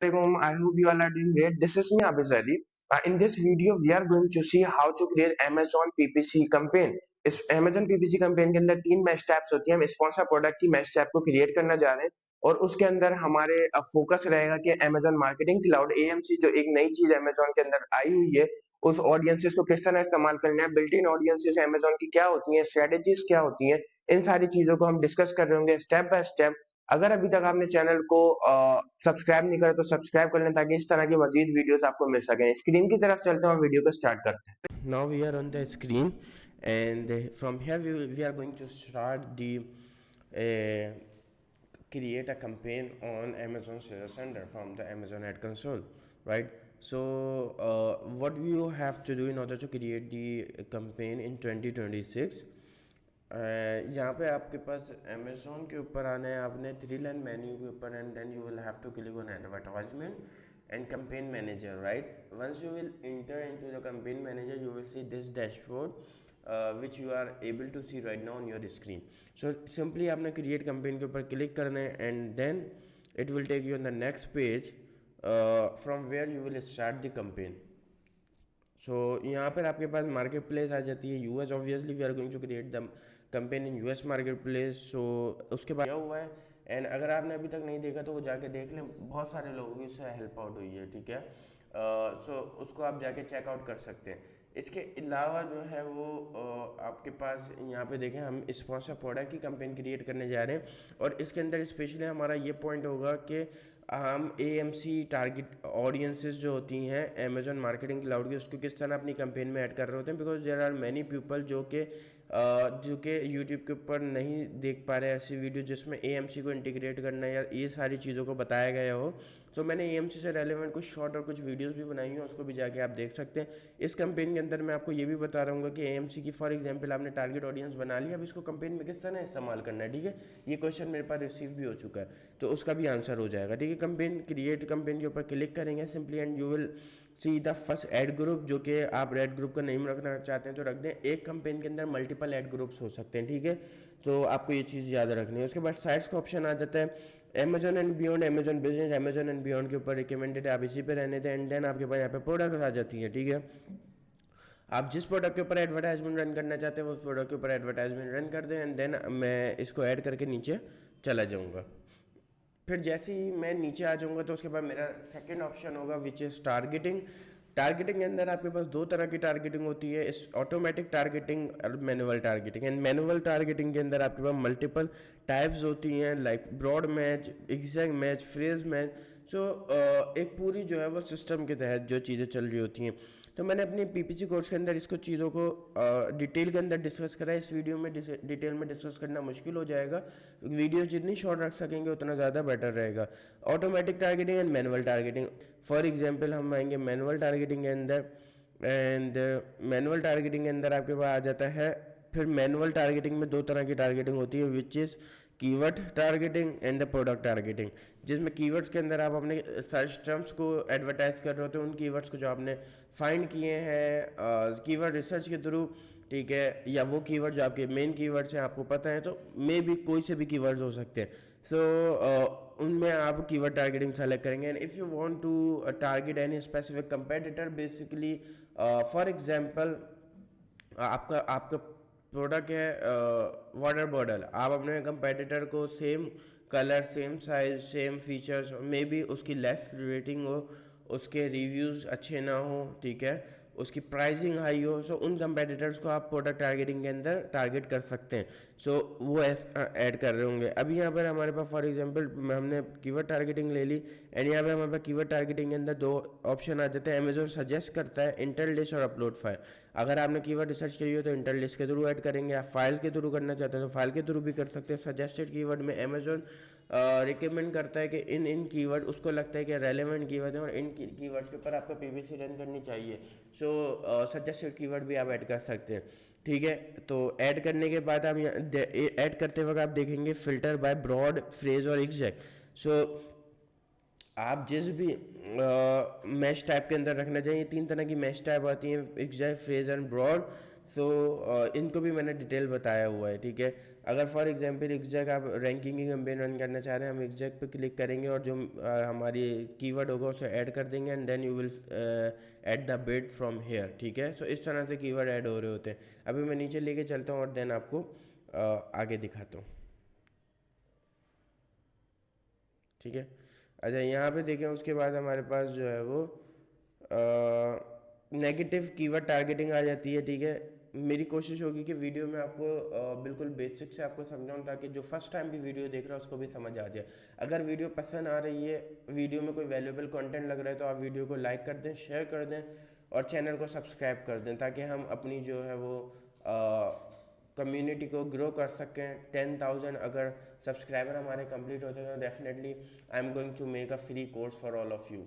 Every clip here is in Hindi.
Assalamualaikum. I hope you all are doing great. This is me, Abis Ali. In this video, we are going to see how to create Amazon PPC campaign. इस Amazon PPC campaign के अंदर 3 मैच टैब्स होती हैं। हम स्पॉन्सर प्रोडक्ट की मैच टैब को क्रिएट करना जा रहे हैं और उसके अंदर हमारे फोकस रहेगा कि Amazon मार्केटिंग क्लाउड AMC जो एक नई चीज Amazon के अंदर आई हुई है, उस ऑडियंसेस को किस तरह इस्तेमाल करना है, बिल्ट इन ऑडियंसेस Amazon की क्या होती हैं, स्ट्रेटेजीज क्या होती हैं, इन सारी चीजों को हम डिस्कस कर रहे होंगे स्टेप बाय स्टेप। अगर अभी तक आपने चैनल को सब्सक्राइब नहीं करा तो सब्सक्राइब कर लें ताकि इस तरह की मजीद वीडियोस आपको मिल सकें। स्क्रीन की तरफ चलते हैं और वीडियो को स्टार्ट करते हैं। Now we are on the screen, and from here we are going to start the create a campaign on Amazon Sales Center from the Amazon Ad Console, right? So what you have to do in order to create the campaign in 2026, यहाँ पे आपके पास अमेज़ोन के ऊपर आना है, आपने 3 लाइन मेन्यू के ऊपर, and then you will have to click on advertisement and campaign manager, right? Once you will enter into the campaign manager, you will see this dashboard, which you are able to see right now on your screen. So simply आपने create campaign के ऊपर click करना है, and then it will take you on the next page, from where you will start the campaign. सो यहाँ पर आपके पास मार्केट प्लेस आ जाती है US. Obviously we are going to create the campaign in US market place. So उसके बाद क्या हुआ है, एंड अगर आपने अभी तक नहीं देखा तो वो जाके देख लें, बहुत सारे लोगों की उससे हेल्प आउट हुई है, ठीक है। सो उसको आप जाके चेकआउट कर सकते हैं। इसके अलावा जो है वो आपके पास यहाँ पे देखें, हम स्पॉन्सर प्रोडक्ट की कैंपेन क्रिएट करने जा रहे हैं, और इसके अंदर स्पेशली हमारा ये पॉइंट होगा कि हम AMC टारगेट ऑडियंसेस जो होती हैं अमेजॉन मार्केटिंग क्लाउड की, उसको किस तरह अपनी कैंपेन में ऐड कर रहे होते हैं, because there are many people जो कि यूट्यूब के ऊपर नहीं देख पा रहे ऐसी वीडियो जिसमें AMC को इंटीग्रेट करना या ये सारी चीज़ों को बताया गया हो। तो मैंने AMC से रेलेवेंट कुछ शॉर्ट और कुछ वीडियोस भी बनाई हैं, उसको भी जाके आप देख सकते हैं। इस कैंपेन के अंदर मैं आपको ये भी बता रहा हूँ कि AMC की फॉर एग्जांपल आपने टारगेट ऑडियंस बना लिया, अब इसको कैंपेन में किस तरह इस्तेमाल करना है, ठीक है। ये क्वेश्चन मेरे पास रिसीव भी हो चुका है, तो उसका भी आंसर हो जाएगा, ठीक है। कैंपेन के ऊपर क्लिक करेंगे simply, and you will see the first ad group, जो कि आप एड ग्रुप का नेम रखना चाहते हैं तो रख दें। एक कैंपेन के अंदर मल्टीपल एड ग्रुप्स हो सकते हैं, ठीक है। तो आपको ये चीज़ याद रखनी है। उसके बाद साइट्स का ऑप्शन आ जाता है, Amazon and beyond, Amazon business, Amazon and beyond के ऊपर रिकमेंडेड है, आप इसी पे रहने दें। एंड देन आपके पास यहाँ पे प्रोडक्ट आ जाती है, ठीक है। आप जिस प्रोडक्ट के ऊपर एडवर्टाइजमेंट रन करना चाहते हैं वो उस प्रोडक्ट के ऊपर एडवर्टाइजमेंट रन कर दें, एंड देन मैं इसको ऐड करके नीचे चला जाऊँगा। फिर जैसे ही मैं नीचे आ जाऊँगा तो उसके बाद मेरा सेकंड ऑप्शन होगा विच इज़ टारगेटिंग। टारगेटिंग के अंदर आपके पास 2 तरह की टारगेटिंग होती है, इस ऑटोमेटिक टारगेटिंग और manual targeting. And manual targeting के अंदर आपके पास मल्टीपल टाइप्स होती हैं, like broad match, exact match, phrase match. So एक पूरी जो है वो सिस्टम के तहत जो चीज़ें चल रही होती हैं। तो मैंने अपनी PPC कोर्स के अंदर इसको चीज़ों को डिटेल के अंदर डिस्कस करा है। इस वीडियो में डिटेल में डिस्कस करना मुश्किल हो जाएगा। वीडियो जितनी शॉर्ट रख सकेंगे उतना ज़्यादा बेटर रहेगा। Automatic targeting and manual targeting, for example हम आएंगे मैनुअल टारगेटिंग के अंदर, एंड मैनुअल टारगेटिंग के अंदर आपके पास आ जाता है, फिर मैनुअल टारगेटिंग में 2 तरह की टारगेटिंग होती है, which is keyword targeting and the product targeting, जिसमें कीवर्ड्स के अंदर आप अपने सर्च टर्म्स को एडवर्टाइज कर रहे होते हैं, उन कीवर्ड्स को जो आपने फाइंड किए हैं कीवर्ड रिसर्च के थ्रू, ठीक है, या वो कीवर्ड जो आपके मेन कीवर्ड्स हैं आपको पता है, तो मे भी कोई से भी कीवर्ड्स हो सकते हैं। सो उनमें आप कीवर्ड टारगेटिंग सेलेक्ट करेंगे। And if you want to target any specific competitor, basically for example आपका आपका प्रोडक्ट है वाटर बॉटल, आप अपने कंपेटिटर को same colour, same size, same features, may be उसकी लेस रेटिंग हो, उसके रिव्यूज़ अच्छे ना हो, ठीक है, उसकी प्राइसिंग हाई हो, सो उन कंपेटिटर्स को आप प्रोडक्ट टारगेटिंग के अंदर टारगेट कर सकते हैं। सो वो ऐड कर रहे होंगे। अभी यहाँ पर हमारे पास फॉर एग्जांपल हमने कीवर्ड टारगेटिंग ले ली, एंड यहाँ पे हमारे पास कीवर्ड टारगेटिंग के अंदर 2 ऑप्शन आ जाते हैं। अमेजोन सजेस्ट करता है इंटर लिस्ट और अपलोड फाइल। अगर आपने कीवर्ड रिसर्च करी हो तो इंटर लिस्ट के थ्रू ऐड करेंगे, आप फाइल के थ्रू करना चाहते हैं तो फाइल के थ्रू भी कर सकते हैं। सजेस्टेड कीवर्ड में अमेजोन रिकमेंड करता है कि इन कीवर्ड, उसको लगता है कि रेलेवेंट कीवर्ड है और इन कीवर्ड्स के ऊपर आपको PPC रन करनी चाहिए। सो सजेस्टेड कीवर्ड भी आप ऐड कर सकते हैं, ठीक है। तो ऐड करने के बाद आप ऐड करते वक्त आप देखेंगे फिल्टर बाय ब्रॉड, फ्रेज और एग्जैक्ट। सो आप जिस भी मैश टाइप के अंदर रखना चाहिए, 3 तरह की मैश टाइप आती हैं, एग्जैक्ट, फ्रेज एंड ब्रॉड। सो इनको भी मैंने डिटेल बताया हुआ है, ठीक है। अगर फॉर एग्जांपल एग्जैक्ट आप रैंकिंग की कैंपेन रन करना चाह रहे हैं, हम एग्जैक्ट पे क्लिक करेंगे और जो हमारी कीवर्ड होगा उसे ऐड कर देंगे and then you will add the bid from here, ठीक है। सो इस तरह से कीवर्ड ऐड हो रहे होते हैं। अभी मैं नीचे लेके चलता हूँ और देन आपको आगे दिखाता हूँ, ठीक है। अच्छा, यहाँ पे देखें, उसके बाद हमारे पास जो है वो नेगेटिव कीवर्ड टारगेटिंग आ जाती है, ठीक है। मेरी कोशिश होगी कि वीडियो में आपको बिल्कुल बेसिक से आपको समझाऊँ, ताकि जो फर्स्ट टाइम भी वीडियो देख रहा है उसको भी समझ आ जाए। अगर वीडियो पसंद आ रही है, वीडियो में कोई वैल्यूएबल कंटेंट लग रहा है, तो आप वीडियो को लाइक कर दें, शेयर कर दें और चैनल को सब्सक्राइब कर दें, ताकि हम अपनी जो है वो कम्युनिटी को ग्रो कर सकें। 10,000 अगर सब्सक्राइबर हमारे कंप्लीट होते हैं तो definitely I am going to make a free course for all of you.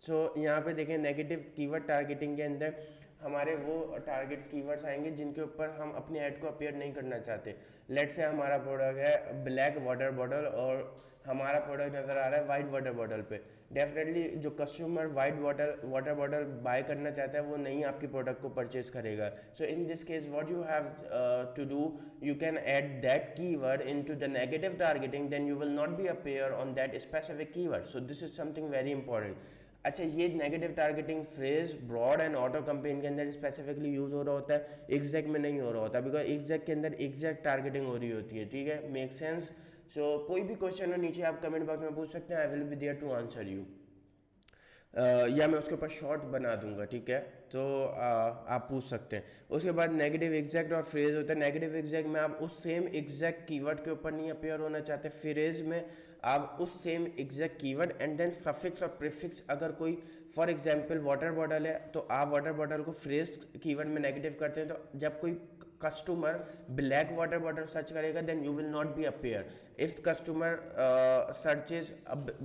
So यहाँ पे देखें, नेगेटिव कीवर्ड टारगेटिंग के अंदर हमारे वो टारगेट्स कीवर्ड्स आएंगे जिनके ऊपर हम अपने ऐड को अपीयर नहीं करना चाहते। लेट से हमारा प्रोडक्ट है ब्लैक वाटर बॉटल और हमारा प्रोडक्ट नज़र आ रहा है वाइट वाटर बॉटल पे। डेफिनेटली जो customer white water bottle buy करना चाहता है वो नहीं आपकी प्रोडक्ट को परचेज करेगा। So in this case what you have to do, you can add that keyword into the negative targeting, then you will not be appear on that specific keyword. So this is something very important. अच्छा, ये negative targeting phrase broad and auto campaign के अंदर स्पेसिफिकली यूज हो रहा होता है, एग्जैक्ट में नहीं हो रहा होता, बिकॉज एग्जैक्ट के अंदर एग्जैक्ट टारगेटिंग हो रही होती है, ठीक है। Make sense. सो कोई भी क्वेश्चन हो नीचे आप कमेंट बॉक्स में पूछ सकते हैं, I will be there to answer you, या मैं उसके ऊपर शॉर्ट बना दूंगा, ठीक है। तो आप पूछ सकते हैं। उसके बाद नेगेटिव एग्जैक्ट और फ्रेज होता है। नेगेटिव एग्जैक्ट में आप उस सेम एग्जैक्ट कीवर्ड के ऊपर नहीं अपेयर होना चाहते। फ्रेज में आप उस same exact keyword and then suffix और प्रीफिक्स, अगर कोई फॉर एग्जांपल वाटर बॉटल है तो आप वाटर बॉटल को फ्रेज कीवर्ड में नेगेटिव करते हैं, तो जब कोई customer black water bottle search करेगा then you will not be appear. If customer searches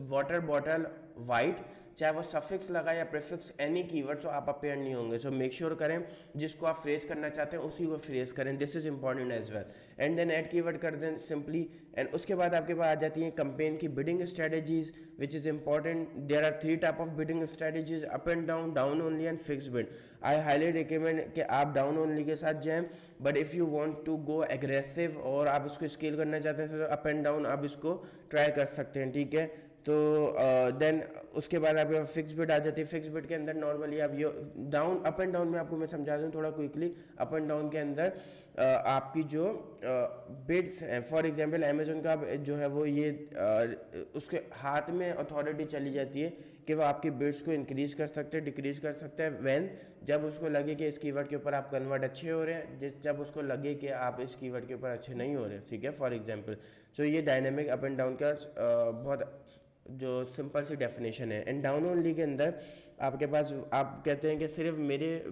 water bottle white, चाहे वो सफिक्स लगा या प्रीफिक्स एनी कीवर्ड, तो आप अपेयर नहीं होंगे। सो मेक श्योर करें जिसको आप फ्रेज करना चाहते हैं उसी को फ्रेज करें, this is important as well. And then add keyword कर दें सिंपली। एंड उसके बाद आपके पास आ जाती है कंपेन की bidding strategies which is important. There are 3 type of bidding strategies, up and down, down only and fix bid. I highly recommend कि आप डाउन ओनली के साथ जाएं, but if you want to go aggressive और आप इसको स्केल करना चाहते हैं तो अप एंड डाउन आप इसको ट्राई कर सकते हैं, ठीक है। तो देन उसके बाद आप फिक्स बिड आ जाती है। फिक्स बिड के अंदर नॉर्मली आप ये डाउन अप एंड डाउन में आपको मैं समझा दूँ थोड़ा क्विकली। अप एंड डाउन के अंदर आपकी जो बिड्स हैं, फॉर एग्जांपल अमेजोन का जो है वो ये उसके हाथ में अथॉरिटी चली जाती है कि वो आपकी बिड्स को इंक्रीज कर सकते हैं, डिक्रीज कर सकते हैं, व्हेन जब उसको लगे कि इस कीवर्ड के ऊपर आप कन्वर्ट अच्छे हो रहे हैं, जब उसको लगे कि आप इस कीवर्ड के ऊपर अच्छे नहीं हो रहे, ठीक है, फॉर एग्जांपल। सो ये डायनेमिक अप एंड डाउन का बहुत जो सिंपल सी डेफिनेशन है। एंड डाउन ओनली के अंदर आपके पास आप कहते हैं कि सिर्फ मेरे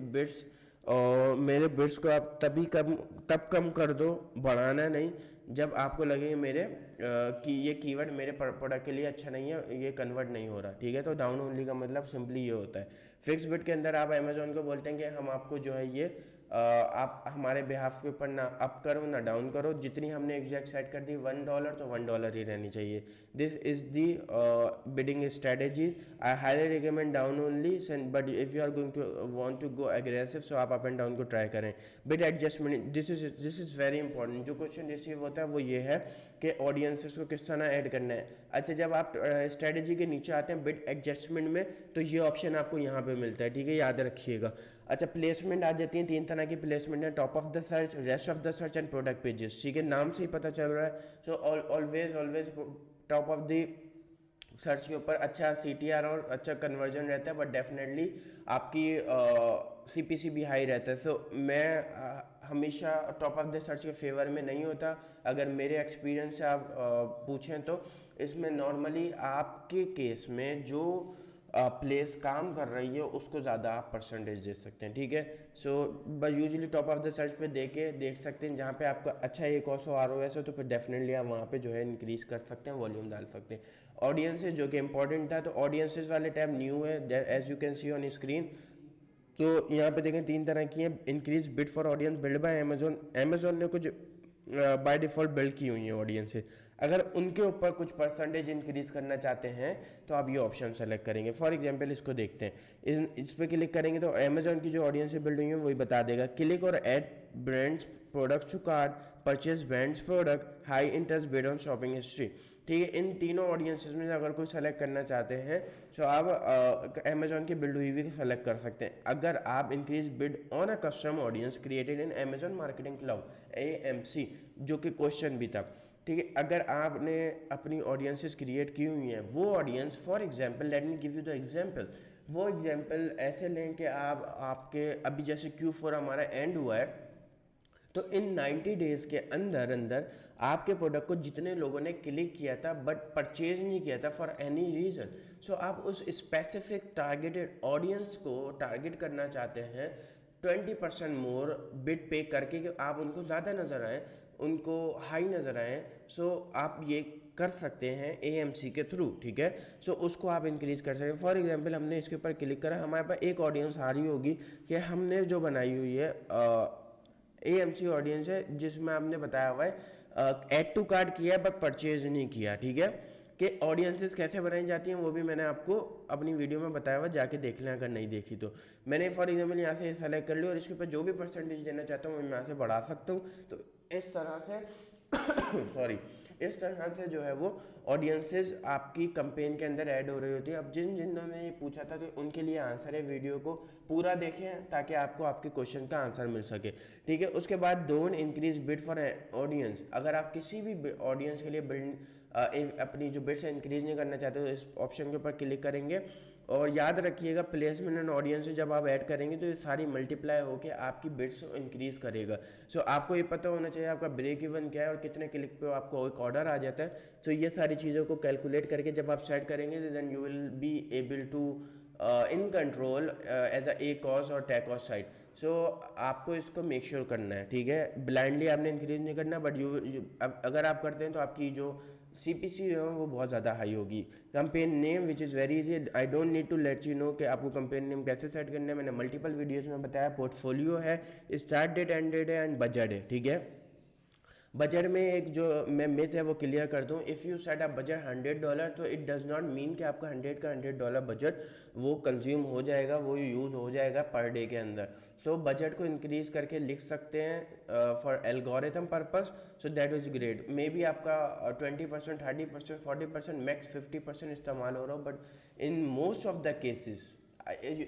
बिट्स को आप तब कम कर दो, बढ़ाना नहीं, जब आपको लगे मेरे कि ये कीवर्ड मेरे प्रोडक्ट के लिए अच्छा नहीं है, ये कन्वर्ट नहीं हो रहा, ठीक है। तो डाउन ओनली का मतलब सिंपली ये होता है। फिक्स बिट के अंदर आप अमेजोन को बोलते हैं कि हम आपको जो है ये आप हमारे बिहाफ के ऊपर ना अप करो ना डाउन करो, जितनी हमने एग्जैक्ट सेट कर दी $1 तो $1 ही रहनी चाहिए। This is the bidding strategy. I highly recommend down only, but if you are going to want to go aggressive so आप अप एंड डाउन को ट्राई करें। Bid adjustment, this is very important. जो क्वेश्चन रिसीव होता है वो ये है कि ऑडियंसेस को किस तरह ऐड करना है। अच्छा, जब आप स्ट्रेटेजी के नीचे आते हैं बिड एडजस्टमेंट में, तो ये ऑप्शन आपको यहाँ पे मिलता है, ठीक है, याद रखिएगा। अच्छा, प्लेसमेंट आ जाती है, 3 तरह की प्लेसमेंट है, top of the search, rest of the search and product pages, ठीक है, नाम से ही पता चल रहा है। So always top of the search के ऊपर अच्छा CTR और अच्छा कन्वर्जन रहता है, बट डेफिनेटली आपकी CPC भी हाई रहता है। सो मैं हमेशा टॉप ऑफ द सर्च के फेवर में नहीं होता। अगर मेरे एक्सपीरियंस से आप पूछें तो इसमें नॉर्मली आपके केस में जो प्लेस काम कर रही है उसको ज़्यादा आप परसेंटेज दे सकते हैं, ठीक है। सो बस usually top of the search पे देख सकते हैं, जहाँ पे आपका अच्छा एक और ROS हो तो फिर डेफिनेटली आप वहाँ पे जो है इंक्रीज कर सकते हैं, वॉल्यूम डाल सकते हैं। ऑडियंसेस जो कि इंपॉर्टेंट था, तो ऑडियंसेस वाले टैब न्यू है as you can see on screen. तो यहाँ पे देखें 3 तरह की है। Increase bid for audience build by Amazon ने कुछ बाय डिफ़ॉल्ट बिल्ड की हुई है ऑडियंसेस। अगर उनके ऊपर कुछ परसेंटेज इंक्रीज करना चाहते हैं तो आप ये ऑप्शन सेलेक्ट करेंगे। फॉर एग्जांपल इसको देखते हैं, इस पर क्लिक करेंगे तो अमेजोन की जो ऑडियंस से बिल्ड हुई है वही बता देगा। क्लिक और add brands products to cart, purchase brands product, high interest based on shopping history. ठीक है, इन तीनों ऑडियंसेस में से अगर कोई सेलेक्ट करना चाहते हैं तो आप अमेजोन की बिल्ड हुई भी सेलेक्ट कर सकते हैं। अगर आप increase bid on a custom audience created in Amazon marketing cloud AMC, जो कि क्वेश्चन भी था। ठीक है, अगर आपने अपनी ऑडियंसेस क्रिएट की हुई हैं, वो audience for example, let me give you the example, वो एग्जांपल ऐसे लें कि आप आपके अभी जैसे Q4 हमारा एंड हुआ है, तो इन 90 डेज़ के अंदर अंदर आपके प्रोडक्ट को जितने लोगों ने क्लिक किया था बट परचेज नहीं किया था फॉर एनी रीज़न, सो आप उस स्पेसिफिक टारगेटेड ऑडियंस को टारगेट करना चाहते हैं 20% मोर बिड पे करके कि आप उनको ज़्यादा नज़र आएँ, उनको हाई नज़र आएँ। सो आप ये कर सकते हैं AMC के थ्रू। ठीक है, सो उसको आप इंक्रीज़ कर सकते हैं। फॉर एग्जांपल हमने इसके ऊपर क्लिक करा, हमारे पास एक ऑडियंस आ रही होगी कि हमने जो बनाई हुई है AMC ऑडियंस है, जिसमें आपने बताया हुआ है ऐड टू कार्ट किया है बट परचेज नहीं किया। ठीक है, कि ऑडियंसेस कैसे बनाई जाती हैं वो भी मैंने आपको अपनी वीडियो में बताया हुआ, जाके देख लें अगर नहीं देखी तो। मैंने फॉर एग्जांपल यहाँ से सेलेक्ट कर लिया और इसके ऊपर जो भी परसेंटेज देना चाहता हूँ मैं यहाँ से बढ़ा सकता हूँ। तो इस तरह से सॉरी, इस तरह से जो है वो ऑडियंसेस आपकी कंपेन के अंदर ऐड हो रही होती है। अब जिन्होंने ये पूछा था तो उनके लिए आंसर है, वीडियो को पूरा देखें ताकि आपको आपके क्वेश्चन का आंसर मिल सके। ठीक है, उसके बाद don't increase bid for audience. अगर आप किसी भी ऑडियंस के लिए बिल्ड अपनी जो बिड्स इंक्रीज नहीं करना चाहते तो इस ऑप्शन के ऊपर क्लिक करेंगे। और याद रखिएगा प्लेसमेंट एंड ऑडियंस जब आप ऐड करेंगे तो ये सारी मल्टीप्लाई होकर आपकी बिड्स इंक्रीज करेगा। सो आपको ये पता होना चाहिए आपका ब्रेक इवन क्या है और कितने क्लिक पे आपको एक ऑर्डर आ जाता है। सो ये सारी चीज़ों को कैलकुलेट करके जब आप सेट करेंगे तो then you will be able to in control as a cost और टेक कॉस्ट साइड। सो आपको इसको मेक श्योर करना है। ठीक है, ब्लाइंडली आपने इंक्रीज नहीं करना, बट अगर आप करते हैं तो आपकी जो CPC है वो बहुत ज़्यादा हाई होगी। Campaign name which is very easy, I don't need to let you know कि आपको कंपेन नेम कैसे सेट करना है, मैंने मल्टीपल वीडियोस में बताया। पोर्टफोलियो है, स्टार्ट डेट, एंड डेट है, एंड बजट है। ठीक है, बजट में एक जो मैं मिथ है वो क्लियर कर दूं, if you set up budget $100 तो इट डज़ नॉट मीन कि आपका 100 का $100 बजट वो कंज्यूम हो जाएगा, वो यूज़ हो जाएगा पर डे के अंदर। सो बजट को इंक्रीज़ करके लिख सकते हैं for algorithm purpose. So that is great. May be आपका 20%, 30%, 40%, मैक्स 50% इस्तेमाल हो रहा हो, but in most of the cases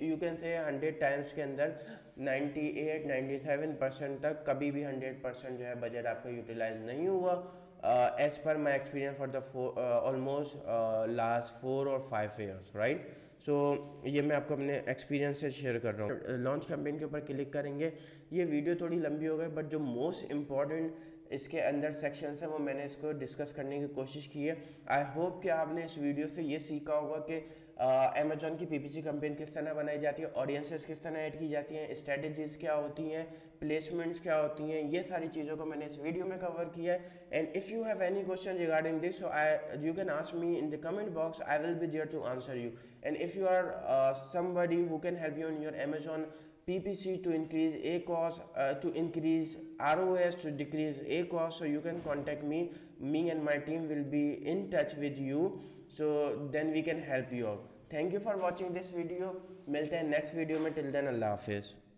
you can say 100 times के अंदर 98-97% तक कभी भी 100% जो है बजट आपका यूटिलाइज नहीं हुआ, as per my experience for the almost last 4 और 5 ईयर्स, राइट। सो ये मैं आपको अपने एक्सपीरियंस से शेयर कर रहा हूँ। लॉन्च कैंपेन के ऊपर क्लिक करेंगे। ये वीडियो थोड़ी लंबी हो गई, बट जो मोस्ट इंपॉर्टेंट इसके अंदर सेक्शंस है वो मैंने इसको डिस्कस करने की कोशिश की है। आई होप कि आपने इस वीडियो से ये सीखा होगा कि अमेजोन की PPC कैंपेन किस तरह बनाई जाती है, ऑडियंसेस किस तरह ऐड की जाती हैं, स्ट्रेटजीज क्या होती हैं, प्लेसमेंट्स क्या होती हैं, ये सारी चीज़ों को मैंने इस वीडियो में कवर किया है। And if you have any question regarding this, so you can ask me in the comment box, I will be there to answer you. And if you are somebody who can help you on your Amazon PPC to increase ACOS, to increase ROS, to decrease ACOS, so you can contact me. Me and my team will be in touch with you, so then we can help you out. Thank you for watching this video. मिलते हैं नेक्स्ट वीडियो में, टिल देन अल्लाह हाफिज़।